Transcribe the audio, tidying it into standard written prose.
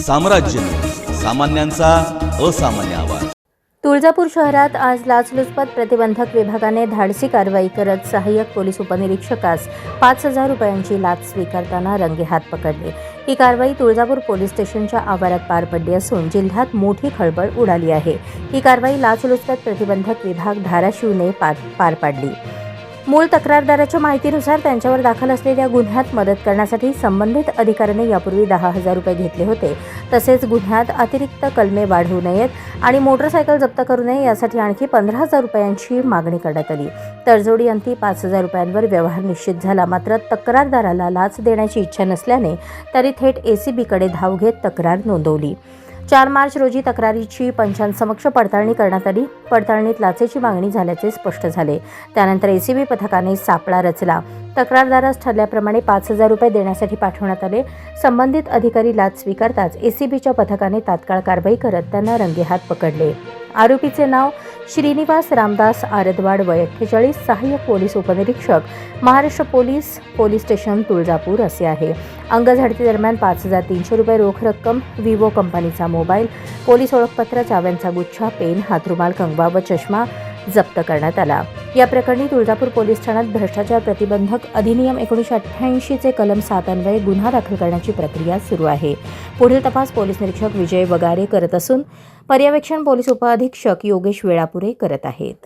साम्राज्य, सामान्यांचा असामान्य आवाज। तुळजापूर शहरात आज लाचलुचपत प्रतिबंधक विभागाने धाडसी कारवाई करत सहाय्यक पोलीस उपनिरीक्षकास 5,000 रुपयांची लाच स्वीकारताना रंगेहात पकडले। ही कारवाई तुळजापूर पोलीस स्टेशनच्या आवारात पार पडली असून जिल्ह्यात मोठी खळबळ उडाली आहे। ही कारवाई लाचलुचपत प्रतिबंधक विभाग धाराशिवने पार पाडली। मूळ तक्रारदाराच्या माहितीनुसार त्यांच्यावर दाखल असलेल्या गुन्ह्यात मदत करण्यासाठी संबंधित अधिकाऱ्याने यापूर्वी 10,000 रुपये घेतले होते। तसेच गुन्ह्यात अतिरिक्त कलमे वाढवू नयेत आणि मोटरसायकल जप्त करू नये यासाठी आणखी 15,000 रुपयांची मागणी करण्यात आली। तडजोडी अंती 5,000 रुपयांवर व्यवहार निश्चित झाला। मात्र तक्रारदाराला लाच देण्याची इच्छा नसल्याने त्यांनी थेट ACBकडे धाव घेत तक्रार नोंदवली। 4 मार्च रोजी तक्रारीची पंचांसमक्ष पडताळणी करण्यात आली। पडताळणीत लाचेची मागणी झाल्याचे स्पष्ट झाले। त्यानंतर ACB पथकाने सापळा रचला। तक्रारदारास ठरल्याप्रमाणे 5,000 रुपये देण्यासाठी पाठवण्यात आले। संबंधित अधिकारी लाच स्वीकारताच ACBच्या पथकाने तात्काळ कारवाई करत त्यांना रंगेहात पकडले। आरोपीचे नाव श्रीनिवास रामदास आरदवाड, वय 48, सहाय्यक पोलीस उपनिरीक्षक, महाराष्ट्र पोलीस स्टेशन तुळजापूर असे आहे। अंगझडती दरम्यान 5,300 रुपये रोख रक्कम, विवो कंपनीचा मोबाईल, पोलीस ओळखपत्र, चाव्यांचा गुच्छा, पेन, हातरुमाल, कंगवा व चष्मा जप्त करण्यात आला। या प्रकरणी तुळजापूर पोलीस ठाण्यात भ्रष्टाचार प्रतिबंधक अधिनियम 1988 चे कलम 7 अन्वये गुन्हा दाखल करण्याची प्रक्रिया सुरू आहे। पुढील तपास पोलीस निरीक्षक विजय वगारे करत असून पर्यवेक्षण पोलीस उपअधीक्षक योगेश वेळापुरे करत आहेत।